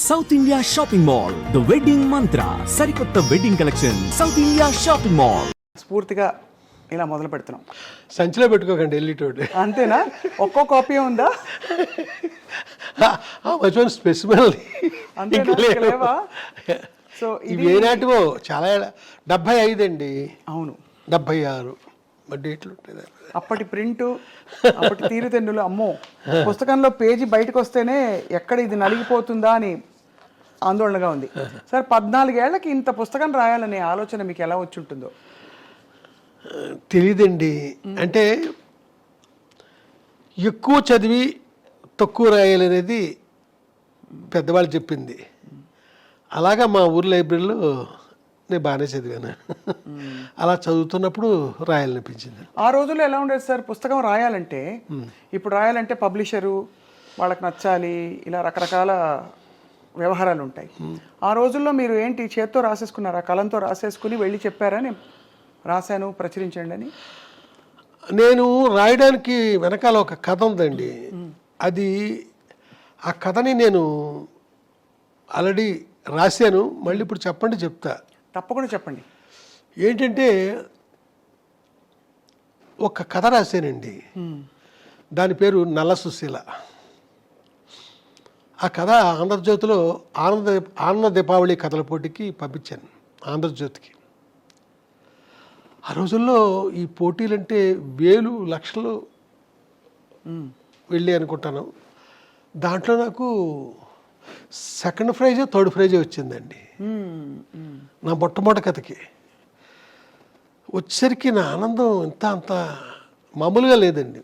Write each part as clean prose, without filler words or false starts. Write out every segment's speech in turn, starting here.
South India shopping mall, the wedding మంత్ర, సరికొత్త wedding collection, south India shopping mall. స్ఫూర్తిగా ఇలా మొదలు పెడుతున్నాం. సంచిలో పెట్టుకోకండి వెళ్ళేటోటి. అంతేనా? ఒక్కో కాపీ ఉందా? మంచి స్పెసిమల్ లేవా? సో ఇవి ఏనాటివో చాలా 75 అండి. అవును, 76 డేట్లు ఉంటాయి. అప్పటి ప్రింటు, అప్పటి తీరుతెన్నులు. అమ్మో, పుస్తకంలో పేజీ బయటకు వస్తేనే ఎక్కడ ఇది నలిగిపోతుందా అని ఆందోళనగా ఉంది. సార్, 14 ఏళ్లకి ఇంత పుస్తకం రాయాలనే ఆలోచన మీకు ఎలా వచ్చి ఉంటుందో? తెలీదండి. అంటే ఎక్కువ చదివి తక్కువ రాయాలనేది పెద్దవాళ్ళు చెప్పింది. అలాగా మా ఊరు లైబ్రరీలో నేను బాగానే చదివాను. అలా చదువుతున్నప్పుడు రాయాలనిపించింది. ఆ రోజుల్లో ఎలా ఉండేది సార్? పుస్తకం రాయాలంటే, ఇప్పుడు రాయాలంటే పబ్లిషరు వాళ్ళకి నచ్చాలి, ఇలా రకరకాల వ్యవహారాలు ఉంటాయి. ఆ రోజుల్లో మీరు ఏంటి, చేత్తో రాసేసుకున్నారా? కలంతో రాసేసుకుని వెళ్ళి చెప్పారా నేను రాశాను ప్రచురించండి అని? నేను రాయడానికి వెనకాల ఒక కథ ఉందండి. అది ఆ కథని నేను ఆల్రెడీ రాశాను. మళ్ళీ ఇప్పుడు చెప్తా. తప్పకుండా చెప్పండి. ఏంటంటే ఒక కథ రాశానండి. దాని పేరు నల్ల సుశీల. ఆ కథ ఆంధ్రజ్యోతిలో ఆనంద దీపావళి కథల పోటీకి పంపించాను, ఆంధ్రజ్యోతికి. ఆ రోజుల్లో ఈ పోటీలంటే వేలు లక్షలు వెళ్ళి అనుకుంటాను. దాంట్లో నాకు సెకండ్ ప్రైజ్, థర్డ్ ప్రైజ్ వచ్చిందండి నా మొట్టమొదటి కథకి. వచ్చేసరికి నా ఆనందం అంత మామూలుగా లేదండి.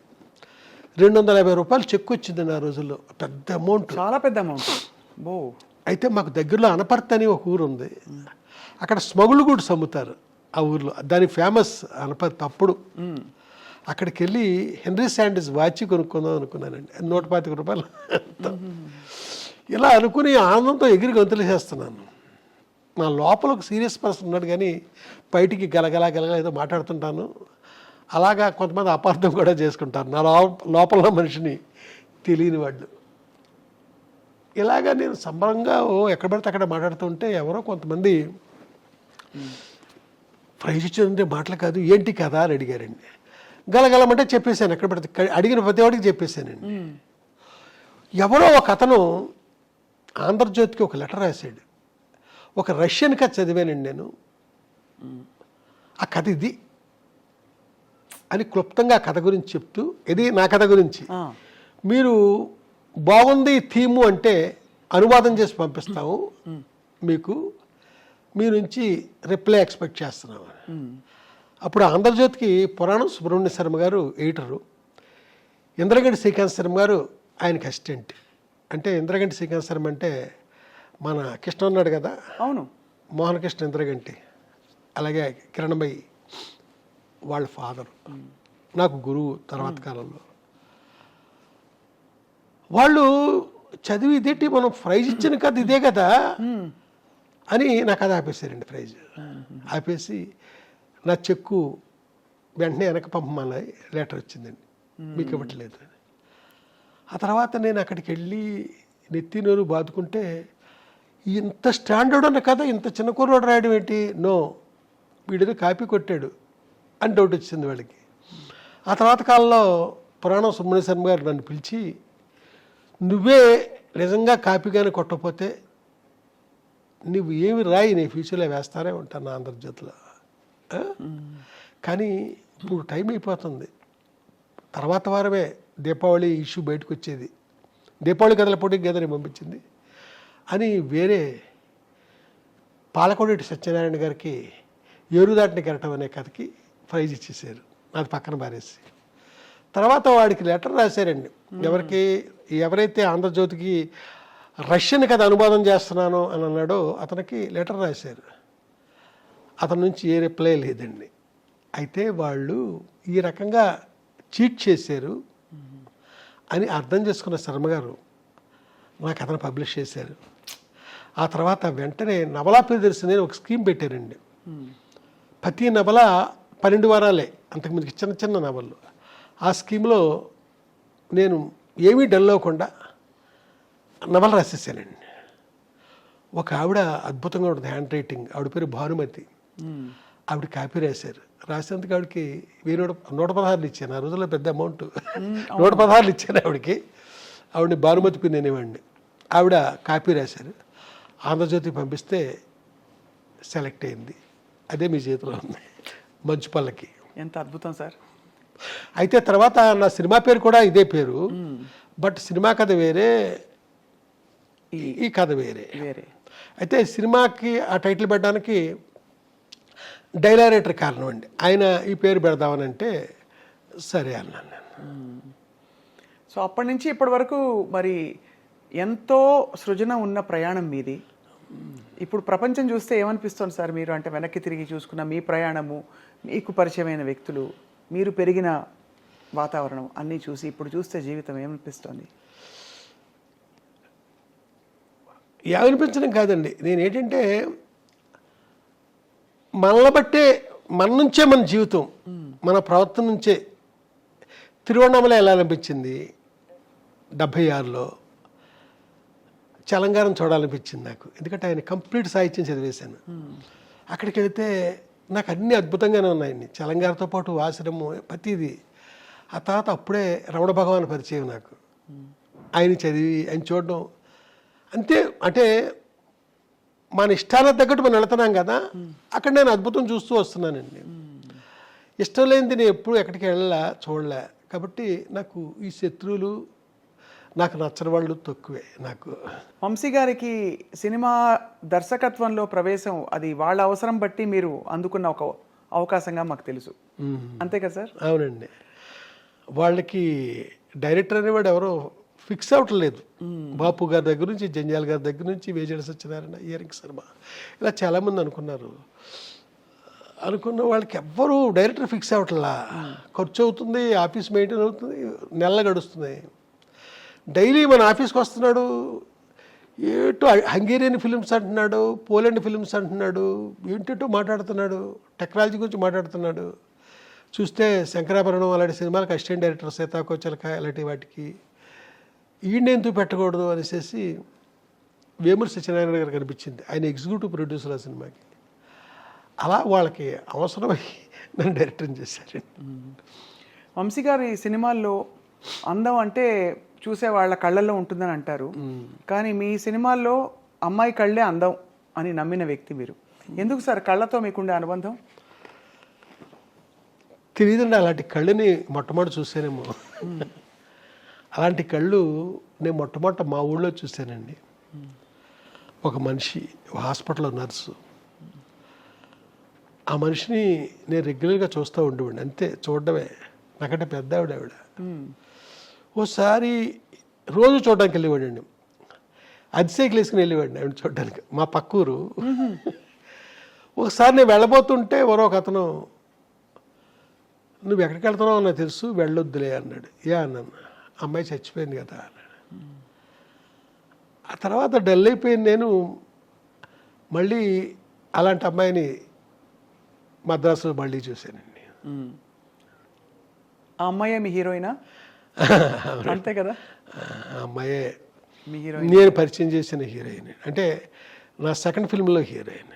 250 రూపాయలు చెక్ వచ్చిందండి ఆ రోజుల్లో. పెద్ద అమౌంట్, చాలా పెద్ద అమౌంట్. అయితే మాకు దగ్గరలో అనపర్తి అని ఒక ఊరు ఉంది. అక్కడ స్మగుళ్ళు కూడా అమ్ముతారు ఆ ఊర్లో. దాని ఫేమస్ అనపర్తి. అప్పుడు అక్కడికి వెళ్ళి హెన్రీ శాండిస్ వాచ్ కొనుక్కుందాం అనుకున్నానండి. 125 రూపాయలు. ఇలా అనుకుని ఆనందంతో ఎగిరి గంతులు చేస్తున్నాను. నా లోపల ఒక సీరియస్ పర్సన్ ఉన్నాడు, కానీ బయటికి గలగల ఏదో మాట్లాడుతుంటాను. అలాగా కొంతమంది అపార్థం కూడా చేసుకుంటారు నా లోపల మనిషిని, తెలియని వాళ్ళు. ఇలాగా నేను సంబరంగా ఎక్కడ పడితే అక్కడ మాట్లాడుతుంటే ఎవరో కొంతమంది ప్రైజ్ ఇచ్చిందంటే మాటలు కాదు, ఏంటి కదా అని అడిగారండి. గలగలమంటే చెప్పేశాను. ఎక్కడ పడితే అడిగిన ప్రతి వాడికి చెప్పేశానండి. ఎవరో ఒక అతను ఆంధ్రజ్యోతికి ఒక లెటర్ రాశాడు. ఒక రష్యన్ కథ చదివానండి నేను. ఆ కథ ఇది అని క్లుప్తంగా ఆ కథ గురించి చెప్తూ, ఇది నా కథ గురించి, మీరు బాగుంది థీము అంటే అనువాదం చేసి పంపిస్తాము, మీకు మీ నుంచి రిప్లై ఎక్స్పెక్ట్ చేస్తున్నాము. అప్పుడు ఆంధ్రజ్యోతికి పురాణం సుబ్రహ్మణ్య శర్మ గారు ఎడిటరు, ఇంద్రగంటి శ్రీకాంత్ శర్మ గారు ఆయనకి అసిస్టెంట్. అంటే ఇంద్రగంటి శ్రీకాంత్ శర్మ అంటే మన కృష్ణ ఉన్నాడు కదా, అవును, మోహన్ కృష్ణ ఇంద్రగంటి. అలాగే కిరణమయ్యి వాళ్ళ ఫాదరు, నాకు గురువు తర్వాత కాలంలో. వాళ్ళు చదివి ఇదేంటి, మనం ప్రైజ్ ఇచ్చిన కథ ఇదే కదా అని నా కథ ఆపేశారండి. ప్రైజ్ ఆపేసి నా చెక్కు వెంటనే వెనక పంపమని లెటర్ వచ్చిందండి, మీకు ఇవ్వట్లేదు అని. ఆ తర్వాత నేను అక్కడికి వెళ్ళి నెత్తి నోరు బాదుకుంటే, ఇంత స్టాండర్డ్ ఉన్న కథ ఇంత చిన్న కుర్రోడు రాయడం ఏంటి, నో వీడిని కాపీ కొట్టాడు అని డౌట్ వచ్చింది వాళ్ళకి. ఆ తర్వాత కాలంలో పురాణం సుబ్రహ్మణ్య శర్మ గారు నన్ను పిలిచి, నువ్వే నిజంగా కాపీగానే కొట్టకపోతే నువ్వు ఏమి రాయి, నీ ఫ్యూచర్లో వేస్తానే ఉంటాను నా ఆంధ్రజ్యోతిలో. కానీ ఇప్పుడు టైం అయిపోతుంది. తర్వాత వారమే దీపావళి ఇష్యూ బయటకు వచ్చేది. దీపావళి కథల పోటీకి గదని పంపించింది అని వేరే పాలకొండేటి సత్యనారాయణ గారికి ఏరుదాటిని కెరటం అనే కథకి ప్రైజ్ ఇచ్చేసారు, అది పక్కన పారేసి. తర్వాత వాడికి లెటర్ రాశారండి. ఎవరైతే ఆంధ్రజ్యోతికి రష్యన్ కథ అనువాదం చేస్తున్నాను అని అన్నాడో అతనికి లెటర్ రాశారు. అతని నుంచి ఏ రిప్లై లేదండి. అయితే వాళ్ళు ఈ రకంగా చీట్ చేశారు అని అర్థం చేసుకున్న శర్మ గారు నా కథను పబ్లిష్ చేశారు. ఆ తర్వాత వెంటనే నవలా ప్రియదర్శిని ఒక స్కీమ్ పెట్టారండి. ప్రతి నవల 12 వారాలే, అంతకుముందుకి చిన్న చిన్న నవళ్ళు. ఆ స్కీమ్లో నేను ఏమీ డల్ అవ్వకుండా నవల రాసేసానండి. ఒక ఆవిడ అద్భుతంగా ఉంటుంది హ్యాండ్ రైటింగ్, ఆవిడ పేరు భానుమతి. ఆవిడ కాపీ రాశారు. రాసేందుకు ఆవిడకి 116 ఇచ్చాను. ఆ రోజుల్లో పెద్ద అమౌంట్. 116 ఇచ్చాను ఆవిడకి. ఆవిడని భానుమతి పిన్ అనేవాడిని. ఆవిడ కాపీ రాశారు. ఆంధ్రజ్యోతికి పంపిస్తే సెలెక్ట్ అయింది. అదే మీ చేతిలో ఉంది, మంచు పల్లకి. ఎంత అద్భుతం సార్. అయితే తర్వాత నా సినిమా పేరు కూడా ఇదే పేరు, బట్ సినిమా కథ వేరే, ఈ కథ వేరే. అయితే సినిమాకి ఆ టైటిల్ పెట్టడానికి డైలారేటర్ కారణం అండి. ఆయన ఈ పేరు పెడదామని అంటే సరే అన్నాను నేను. సో అప్పటి నుంచి ఇప్పటి వరకు మరి ఎంతో సృజన ఉన్న ప్రయాణం మీది. ఇప్పుడు ప్రపంచం చూస్తే ఏమనిపిస్తుంది సార్ మీరు? అంటే వెనక్కి తిరిగి చూసుకున్న మీ ప్రయాణము, మీకు పరిచయమైన వ్యక్తులు, మీరు పెరిగిన వాతావరణం అన్నీ చూసి ఇప్పుడు చూస్తే జీవితం ఏమనిపిస్తుంది? ఏమనిపించడం కాదండి, నేను ఏంటంటే మనల్ని బట్టే, మన నుంచే మన జీవితం, మన ప్రవర్తన నుంచే. తిరువണ്ണామల ఎలా అనిపించింది 76లో, చలంగారం చూడాలనిపించింది నాకు. ఎందుకంటే ఆయన కంప్లీట్ సాహిత్యం చదివేశాను. అక్కడికి వెళితే నాకు అన్నీ అద్భుతంగానే ఉన్నాయండి. చలంగారితో పాటు ఆశ్రమం ప్రతిదీ. ఆ తర్వాత అప్పుడే రమణ భగవాన్ పరిచయం నాకు. ఆయన చదివి ఆయన చూడడం అంతే. అంటే మన ఇష్టాలకు తగ్గట్టు మనం వెళుతున్నాం కదా, అక్కడ నేను అద్భుతం చూస్తూ వస్తున్నానండి. ఇష్టం లేనిది నేను ఎప్పుడు ఎక్కడికి చూడలే. కాబట్టి నాకు ఈ శత్రువులు, నాకు నచ్చని వాళ్ళు తక్కువే నాకు. వంశీ గారికి సినిమా దర్శకత్వంలో ప్రవేశం అది వాళ్ళ అవసరం బట్టి మీరు అందుకున్న ఒక అవకాశంగా మాకు తెలుసు, అంతే కదా సార్? అవునండి. వాళ్ళకి డైరెక్టర్ అనేవాడు ఎవరో ఫిక్స్ అవ్వట్లేదు. బాపు గారి దగ్గర నుంచి, జంజాల్ గారి దగ్గర నుంచి, వేజేడి సత్యనారాయణ, ఇయరింగ్ శర్మ, ఇలా చాలామంది అనుకున్న వాళ్ళకి ఎవ్వరూ డైరెక్టర్ ఫిక్స్ అవ్వట్లా. ఖర్చు అవుతుంది, ఆఫీస్ మెయింటైన్ అవుతుంది, నెల గడుస్తుంది. డైలీ మన ఆఫీస్కి వస్తున్నాడు, ఏటో హంగేరియన్ ఫిలిమ్స్ అంటున్నాడు, పోలాండ్ ఫిలిమ్స్ అంటున్నాడు, ఏంటో మాట్లాడుతున్నాడు, టెక్నాలజీ గురించి మాట్లాడుతున్నాడు. చూస్తే శంకరాభరణం అలాంటి సినిమాలకు అసిస్టెంట్ డైరెక్టర్, సీతాకోచలక అలాంటి వాటికి ఈయన ఎందుకు పెట్టకూడదు అనేసి వేమూరి సత్యనారాయణ గారు కనిపించింది. ఆయన ఎగ్జిక్యూటివ్ ప్రొడ్యూసర్ ఆ సినిమాకి. అలా వాళ్ళకి అవసరమై నన్ను డైరెక్టర్ చేశారు. వంశీ గారు ఈ సినిమాల్లో అందం అంటే చూసే వాళ్ళ కళ్ళల్లో ఉంటుందని అంటారు, కానీ మీ సినిమాల్లో అమ్మాయి కళ్ళే అందం అని నమ్మిన వ్యక్తి మీరు. ఎందుకు సార్ కళ్ళతో మీకుండే అనుబంధం? తెలియదండి, అలాంటి కళ్ళని మొట్టమొదటి చూసానేమో. అలాంటి కళ్ళు నేను మొట్టమొదట మా ఊళ్ళో చూశానండి. ఒక మనిషి హాస్పిటల్లో నర్సు, ఆ మనిషిని నేను రెగ్యులర్గా చూస్తూ ఉండేవాడిని. అంతే, చూడడమే. నాకంటే పెద్ద ఆవిడ. ఓసారి రోజు చూడడానికి వెళ్ళేవాడండి. అతిశైకిల్ వేసుకుని వెళ్ళేవాడిని ఆవిడ చూడడానికి, మా పక్కూరు. ఒకసారి నేను వెళ్ళబోతుంటే ఎవరో ఒక అతను, నువ్వు ఎక్కడికి వెళ్తున్నావు నాకు తెలుసు, వెళ్ళొద్దులే అన్నాడు. అన్నాను, అమ్మాయి చచ్చిపోయింది కదా అన్నాడు. ఆ తర్వాత డల్ అయిపోయింది. నేను మళ్ళీ అలాంటి అమ్మాయిని మద్రాసులో మళ్ళీ చూశానండి. ఆ అమ్మాయే మీ హీరోయినా? అంతే కదా, ఆ అమ్మాయే మీ హీరోయిన్. నేను పరిచయం చేసిన హీరోయిన్, అంటే నా సెకండ్ ఫిల్మ్లో హీరోయిన్.